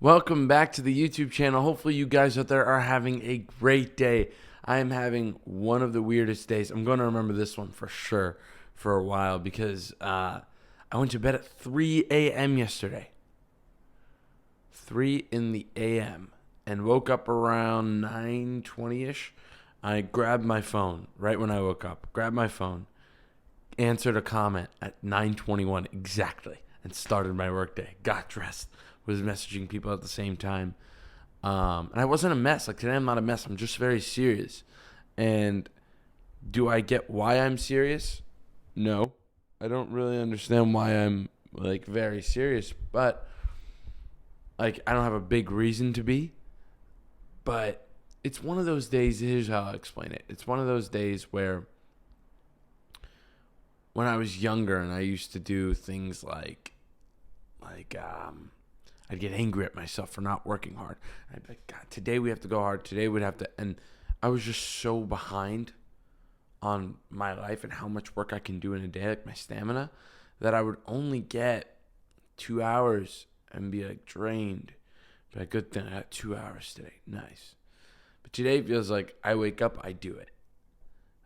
Welcome back to the YouTube channel. Hopefully you guys out there are having a great day. I am having one of the weirdest days. I'm going to remember this one for sure for a while because I went to bed at 3 a.m. yesterday. 3 in the a.m. and woke up around 9:20ish. I grabbed my phone right when I woke up. Grabbed my phone, answered a comment at 9:21 exactly, and started my workday. Got dressed, was messaging people at the same time. And I wasn't a mess. Like today I'm not a mess. I'm just very serious. And do I get why I'm serious? No. I don't really understand why I'm like very serious, but like I don't have a big reason to be. But it's one of those days, here's how I'll explain it. It's one of those days where when I was younger and I used to do things like I'd get angry at myself for not working hard. I'd be like, God, today we have to go hard. Today we'd have to. And I was just so behind on my life and how much work I can do in a day, like my stamina, that I would only get 2 hours and be like drained. But a good thing, I got 2 hours today. Nice. But today it feels like I wake up, I do it.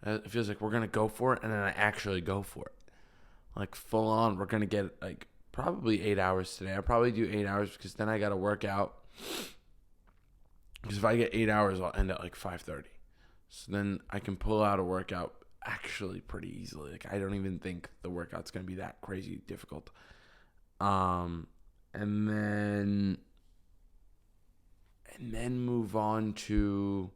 It feels like we're going to go for it, and then I actually go for it. Like full on, we're going to get like probably 8 hours today. I'll probably do 8 hours because then I got to work out. Because if I get 8 hours, I'll end at like 5:30. So then I can pull out a workout actually pretty easily. Like I don't even think the workout's going to be that crazy difficult. And then move on to,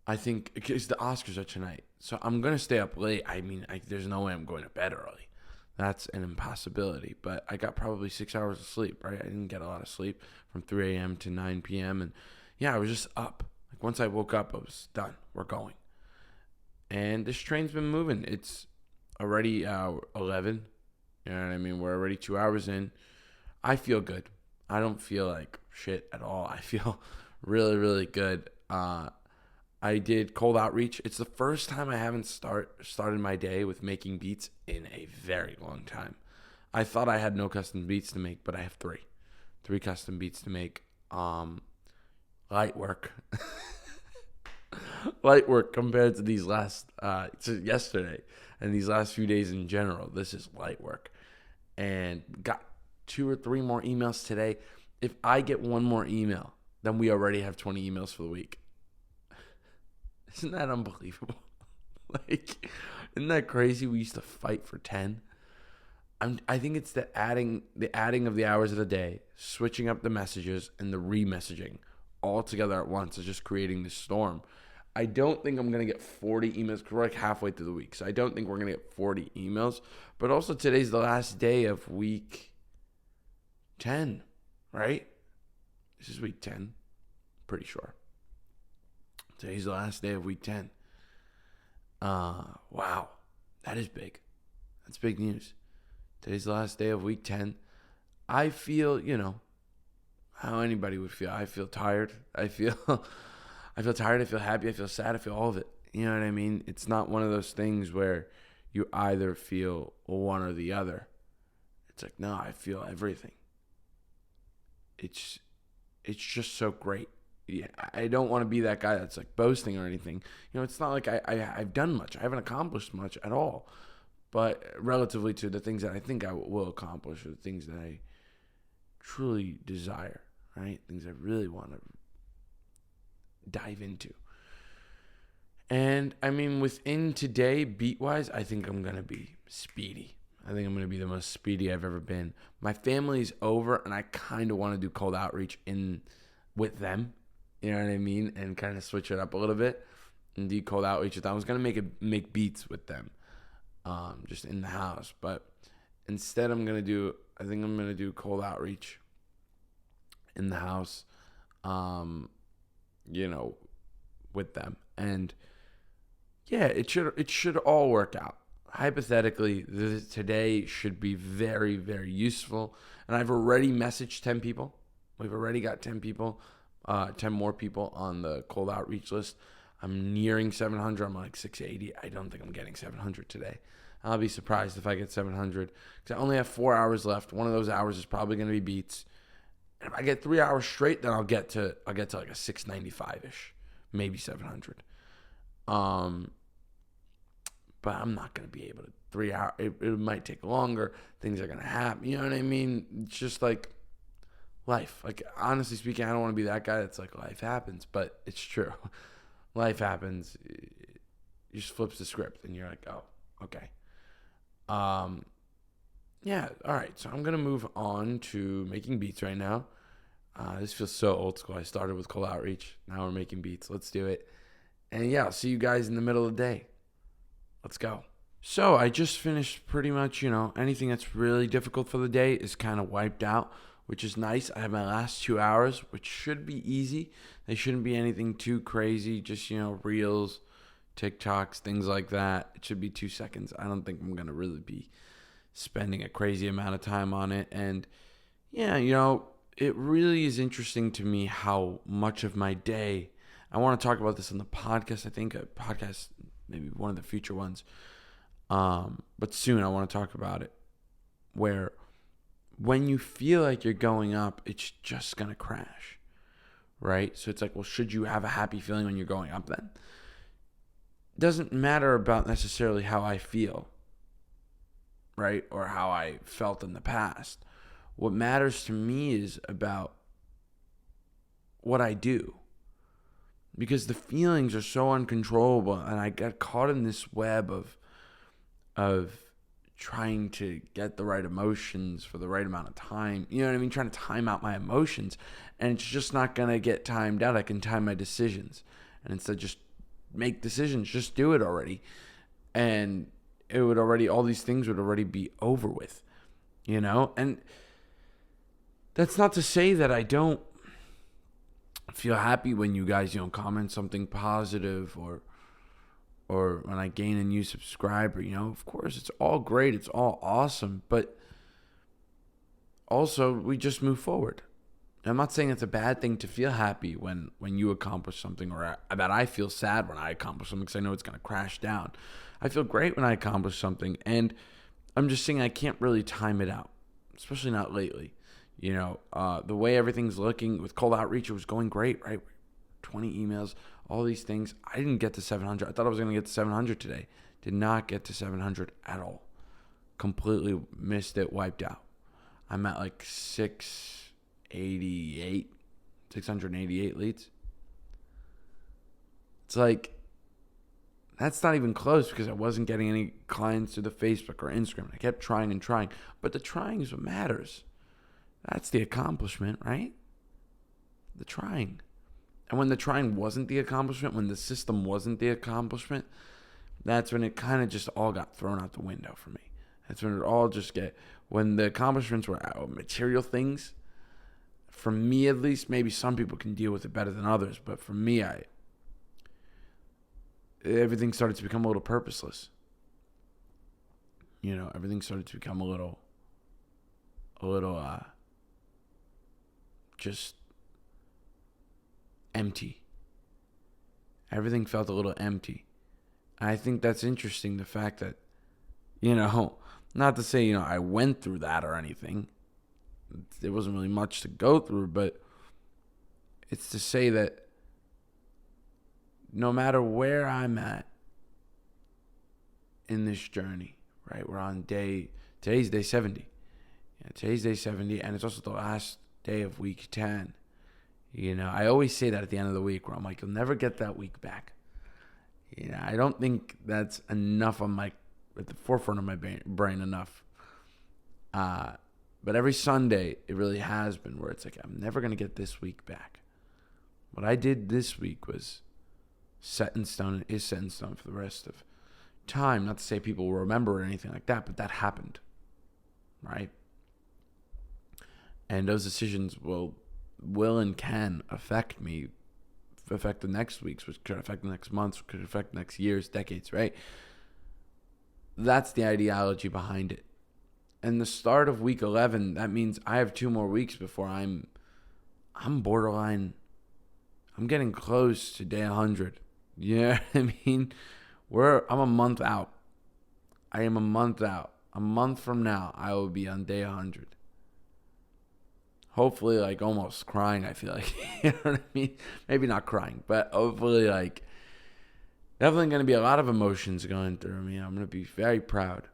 I think, because the Oscars are tonight. So I'm going to stay up late. I mean, there's no way I'm going to bed early. That's an impossibility. But I got probably 6 hours of sleep, right? I didn't get a lot of sleep from 3 a.m. to 9 p.m. And yeah, I was just up. Like once I woke up, I was done. We're going. And this train's been moving. It's already 11. You know what I mean? We're already 2 hours in. I feel good. I don't feel like shit at all. I feel really, really good. I did cold outreach. It's the first time I haven't started my day with making beats in a very long time. I thought I had no custom beats to make, but I have three custom beats to make. Light work. Light work compared to these to yesterday and these last few days in general. This is light work. And got 2 or 3 more emails today. If I get one more email, then we already have 20 emails for the week. Isn't that unbelievable? Like, isn't that crazy? We used to fight for 10. I think it's the adding of the hours of the day, switching up the messages, and the re-messaging all together at once is just creating this storm. I don't think I'm going to get 40 emails because we're like halfway through the week. So I don't think we're going to get 40 emails. But also today's the last day of week 10, right? This is week 10. Pretty sure. Today's the last day of week 10. Wow. That is big. That's big news. Today's the last day of week 10. I feel, how anybody would feel. I feel tired. I feel tired. I feel happy. I feel sad. I feel all of it. You know what I mean? It's not one of those things where you either feel one or the other. It's like, no, I feel everything. It's just so great. Yeah, I don't want to be that guy that's like boasting or anything. It's not like I've done much. I haven't accomplished much at all. But relatively to the things that I think I will accomplish, or the things that I truly desire, right? Things I really want to dive into. And I mean, within today, beat-wise, I think I'm going to be speedy. I think I'm going to be the most speedy I've ever been. My family's over, and I kind of want to do cold outreach with them. You know what I mean? And kind of switch it up a little bit and do cold outreach with them. I was going to make beats with them just in the house. But instead, I think I'm going to do cold outreach in the house, with them. And yeah, it should all work out. Hypothetically, today should be very, very useful. And I've already messaged 10 people. We've already got 10 people, 10 more people on the cold outreach list. I'm nearing 700. I'm like 680. I don't think I'm getting 700 today. I'll be surprised if I get 700 because I only have 4 hours left. One of those hours is probably going to be beats. And if I get 3 hours straight, then I'll get to like a 695-ish, maybe 700. But I'm not going to be able to 3 hours. It might take longer. Things are going to happen. You know what I mean? It's just like life. Like, honestly speaking, I don't want to be that guy that's like, life happens, but it's true. Life happens. You just flips the script and you're like, oh, okay. Yeah, all right. So I'm going to move on to making beats right now. This feels so old school. I started with cold outreach. Now we're making beats. Let's do it. And yeah, I'll see you guys in the middle of the day. Let's go. So I just finished pretty much, anything that's really difficult for the day is kind of wiped out, which is nice. I have my last 2 hours, which should be easy. They shouldn't be anything too crazy. Just, reels, TikToks, things like that. It should be 2 seconds. I don't think I'm going to really be spending a crazy amount of time on it. And yeah, it really is interesting to me how much of my day, I want to talk about this on the podcast. I think a podcast, maybe one of the future ones. But soon I want to talk about it, where when you feel like you're going up, it's just going to crash, right? So it's like, well, should you have a happy feeling when you're going up then? Doesn't matter about necessarily how I feel, right? Or how I felt in the past. What matters to me is about what I do. Because the feelings are so uncontrollable, and I got caught in this web of trying to get the right emotions for the right amount of time. You know what I mean? Trying to time out my emotions, and it's just not going to get timed out. I can time my decisions, and instead just make decisions, just do it already. And all these things would already be over with, And that's not to say that I don't feel happy when you guys, comment something positive or when I gain a new subscriber, of course, it's all great. It's all awesome. But also, we just move forward. I'm not saying it's a bad thing to feel happy when you accomplish something, or that I feel sad when I accomplish something because I know it's going to crash down. I feel great when I accomplish something. And I'm just saying I can't really time it out, especially not lately. The way everything's looking with cold outreach, it was going great, right? 20 emails, all these things. I didn't get to 700. I thought I was going to get to 700 today. Did not get to 700 at all. Completely missed it, wiped out. I'm at like 688 leads. It's like, that's not even close because I wasn't getting any clients through the Facebook or Instagram. I kept trying and trying. But the trying is what matters. That's the accomplishment, right? The trying. And when the trying wasn't the accomplishment, when the system wasn't the accomplishment, that's when it kind of just all got thrown out the window for me. That's when it all when the accomplishments were material things, for me at least, maybe some people can deal with it better than others, but for me, everything started to become a little purposeless. Everything started to become a little just empty. Everything felt a little empty. I think that's interesting, the fact that, not to say, I went through that or anything. There wasn't really much to go through, but it's to say that no matter where I'm at in this journey, right? We're on today's day 70. Yeah, today's day 70, and it's also the last day of week 10. I always say that at the end of the week, where I'm like, you'll never get that week back. I don't think that's enough at the forefront of my brain enough. But every Sunday, it really has been, where it's like, I'm never going to get this week back. What I did this week was set in stone and is set in stone for the rest of time. Not to say people will remember or anything like that, but that happened, right? And those decisions will and can affect me, affect the next weeks, which could affect the next months, which could affect the next years, decades, right? That's the ideology behind it. And the start of week 11, that means I have 2 more weeks before I'm borderline. I'm getting close to day 100. You know what I mean? I'm a month out. I am a month out. A month from now, I will be on day 100. Hopefully, like, almost crying, I feel like. You know what I mean? Maybe not crying, but hopefully, like, definitely going to be a lot of emotions going through me. I'm going to be very proud,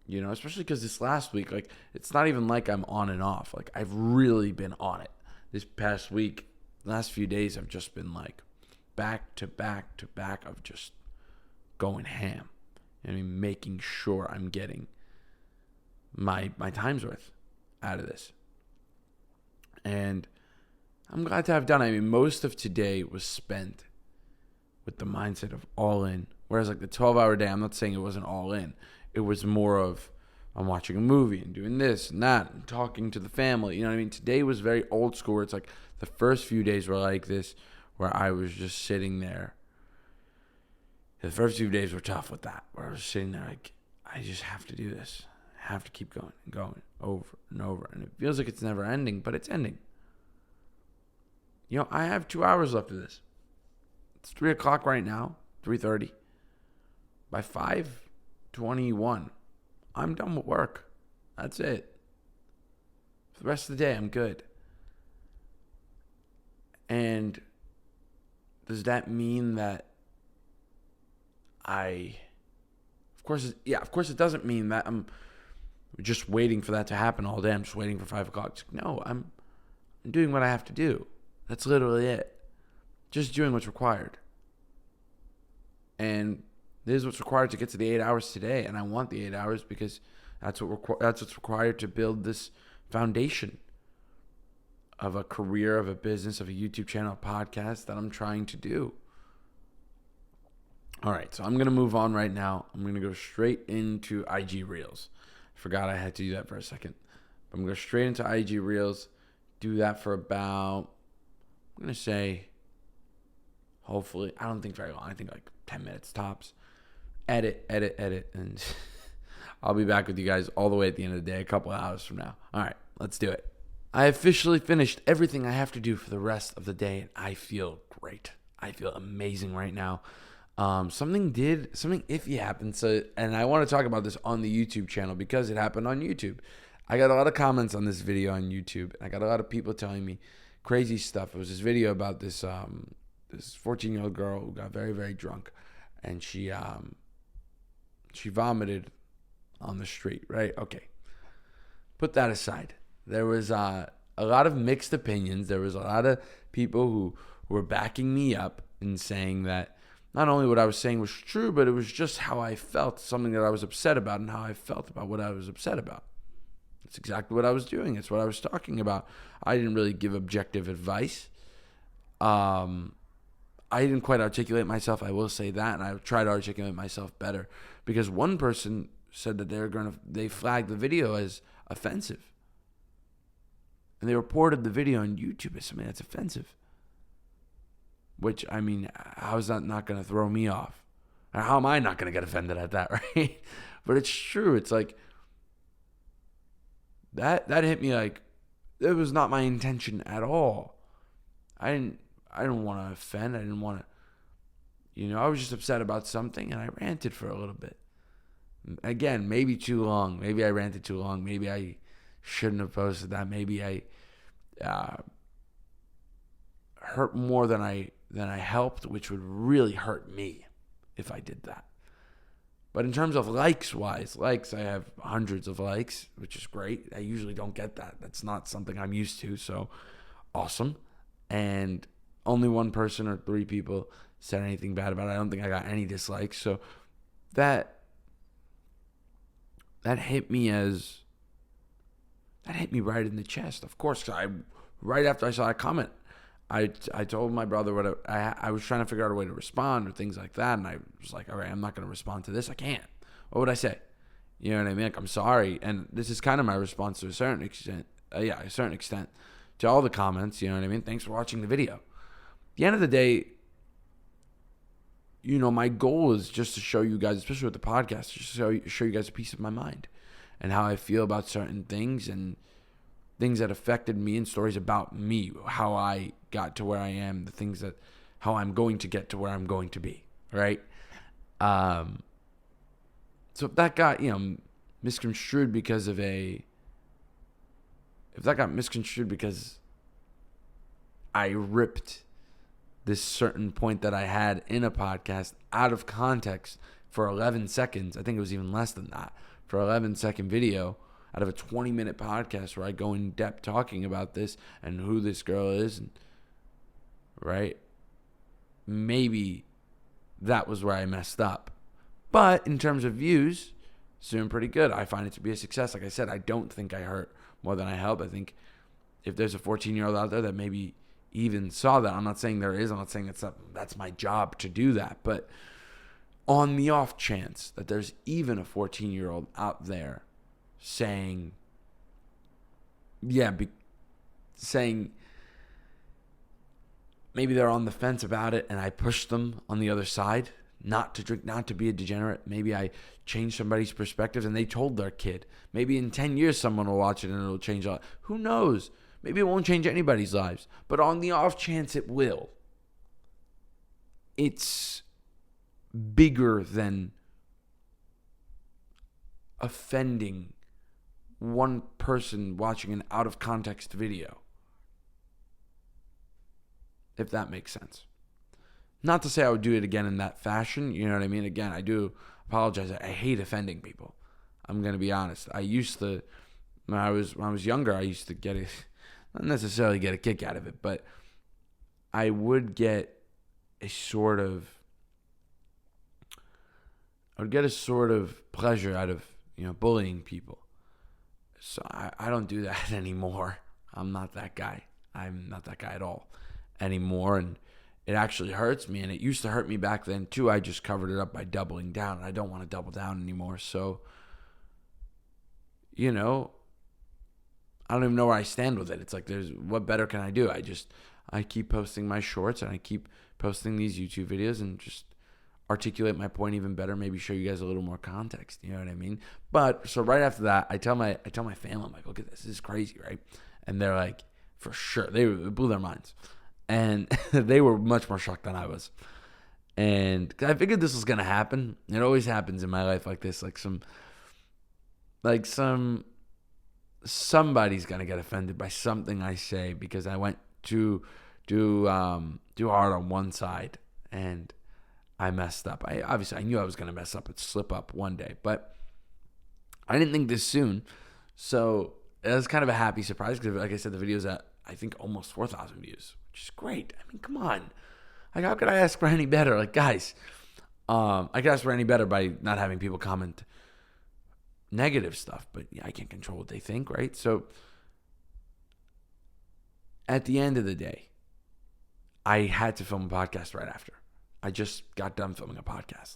you know, especially because this last week, like, it's not even like I'm on and off. Like, I've really been on it. This past week, last few days, I've just been, like, back to back to back of just going ham. I mean, making sure I'm getting my time's worth out of this. And I'm glad to have done it. I mean, most of today was spent with the mindset of all in. Whereas like the 12-hour day, I'm not saying it wasn't all in. It was more of I'm watching a movie and doing this and that and talking to the family. You know what I mean? Today was very old school where it's like the first few days were like this where I was just sitting there. The first few days were tough with that. Where I was sitting there like, I just have to do this. I have to keep going and going over and over. And it feels like it's never ending, but it's ending. You know, I have 2 hours left of this. It's 3 o'clock right now, 3:30. By 5:21, I'm done with work. That's it. For the rest of the day, I'm good. And does that mean that of course it doesn't mean that I'm just waiting for that to happen all day. I'm just waiting for 5 o'clock. It's like, no, I'm doing what I have to do. That's literally it. Just doing what's required. And this is what's required to get to the 8 hours today. And I want the 8 hours because that's what's required to build this foundation of a career, of a business, of a YouTube channel, a podcast that I'm trying to do. All right, so I'm going to move on right now. I'm going to go straight into IG Reels. I forgot I had to do that for a second. But I'm going to go straight into IG Reels. Do that for about, I'm going to say, hopefully, I don't think very long. I think like 10 minutes tops. Edit, and I'll be back with you guys all the way at the end of the day, a couple of hours from now. All right, let's do it. I officially finished everything I have to do for the rest of the day, and I feel great. I feel amazing right now. Something iffy happened, and I want to talk about this on the YouTube channel because it happened on YouTube. I got a lot of comments on this video on YouTube, and I got a lot of people telling me crazy stuff. It was this video about this 14-year-old girl who got very, very drunk, and she vomited on the street, right? Okay. Put that aside. There was a lot of mixed opinions. There was a lot of people who were backing me up and saying that not only what I was saying was true, but it was just how I felt, something that I was upset about and how I felt about what I was upset about. That's exactly what I was doing. It's what I was talking about. I didn't really give objective advice. I didn't quite articulate myself, I will say that, and I tried to articulate myself better because one person said that they flagged the video as offensive. And they reported the video on YouTube as something that's offensive. Which, I mean, how is that not going to throw me off? Or how am I not going to get offended at that, right? But it's true. It's like, that hit me like, it was not my intention at all. I didn't want to offend. I didn't want to, I was just upset about something and I ranted for a little bit. Again, maybe too long. Maybe I ranted too long. Maybe I shouldn't have posted that. Maybe I hurt more than I helped, which would really hurt me if I did that. But in terms of likes, I have hundreds of likes, which is great. I usually don't get that. That's not something I'm used to, so awesome. And only one person or 3 people said anything bad about it. I don't think I got any dislikes. So that hit me right in the chest. Of course, right after I saw that comment, I told my brother what I was trying to figure out a way to respond or things like that, and I was like, all right, I'm not going to respond to this. I can't. What would I say? You know what I mean? Like, I'm sorry, and this is kind of my response to a certain extent. To all the comments. You know what I mean? Thanks for watching the video. At the end of the day, my goal is just to show you guys, especially with the podcast, just to show you guys a piece of my mind and how I feel about certain things and things that affected me and stories about me, how I got to where I am, how I'm going to get to where I'm going to be, right? So So if that got, misconstrued because I ripped this certain point that I had in a podcast out of context for 11 seconds, I think it was even less than that, for 11-second video out of a 20-minute podcast where I go in depth talking about this and who this girl is, and, right? Maybe that was where I messed up. But in terms of views, it's doing pretty good. I find it to be a success. Like I said, I don't think I hurt more than I help. I think if there's a 14-year-old out there that maybe even saw that, I'm not saying there is. I'm not saying that's my job to do that. But on the off chance that there's even a 14-year-old out there saying, saying maybe they're on the fence about it and I push them on the other side, not to drink, not to be a degenerate. Maybe I change somebody's perspective and they told their kid. Maybe in 10 years someone will watch it and it'll change a lot. Who knows? Maybe it won't change anybody's lives. But on the off chance it will, it's bigger than offending one person watching an out of context video. If that makes sense. Not to say I would do it again in that fashion. You know what I mean? Again, I do apologize. I hate offending people. I'm going to be honest. I used to, when I was younger, I used to not necessarily get a kick out of it, but I would get a sort of pleasure out of, bullying people. So I don't do that anymore. I'm not that guy. I'm not that guy at all anymore. And it actually hurts me. And it used to hurt me back then too. I just covered it up by doubling down. And I don't want to double down anymore. So, I don't even know where I stand with it. It's like, what better can I do? I keep posting my shorts and I keep posting these YouTube videos and just articulate my point even better, maybe show you guys a little more context. You know what I mean? But so right after that, I tell my family, I'm like, look at this. This is crazy, right? And they're like, for sure. It blew their minds. And they were much more shocked than I was. And I figured this was going to happen. It always happens in my life like this. Somebody's going to get offended by something I say because I went too hard on one side and I messed up. I knew I was going to mess up and slip up one day, but I didn't think this soon. So it was kind of a happy surprise because, like I said, the video's at, I think, almost 4,000 views, which is great. I mean, come on. Like, how could I ask for any better? Like, guys, I could ask for any better by not having people comment negative stuff, but I can't control what they think, right? So at the end of the day, I had to film a podcast right after. I just got done filming a podcast.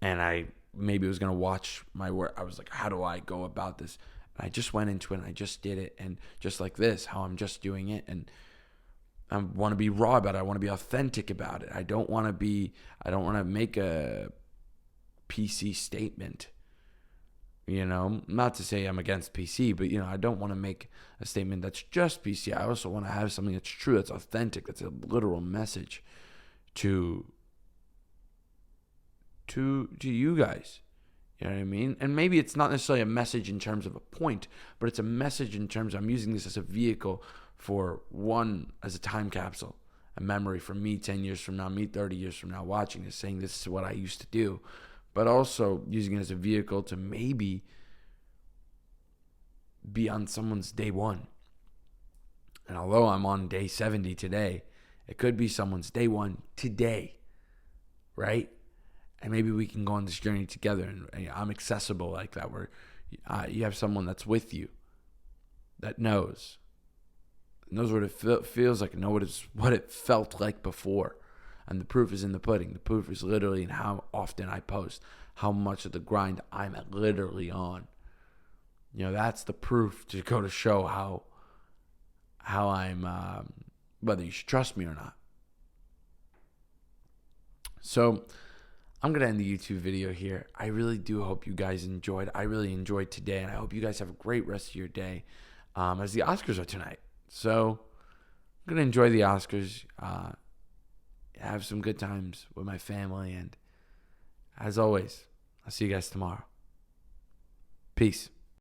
And I maybe was going to watch my work. I was like, how do I go about this? And I just went into it and I just did it. And just like this, how I'm just doing it. And I want to be raw about it. I want to be authentic about it. I don't want to make a PC statement. Not to say I'm against PC, but, I don't want to make a statement that's just PC. I also want to have something that's true, that's authentic, that's a literal message to you guys. You know what I mean? And maybe it's not necessarily a message in terms of a point, but it's a message in terms of I'm using this as a vehicle for one, as a time capsule, a memory for me 10 years from now, me 30 years from now, watching this, saying this is what I used to do, but also using it as a vehicle to maybe be on someone's day one. And although I'm on day 70 today, it could be someone's day one today, right? And maybe we can go on this journey together. And I'm accessible like that, where you have someone that's with you, that knows what it feels like, knows what it felt like before. And the proof is in the pudding. The proof is literally in how often I post, how much of the grind I'm literally on. That's the proof to go to show how I'm, whether you should trust me or not. So I'm going to end the YouTube video here. I really do hope you guys enjoyed. I really enjoyed today, and I hope you guys have a great rest of your day, as the Oscars are tonight. So I'm going to enjoy the Oscars, have some good times with my family, and as always, I'll see you guys tomorrow. Peace.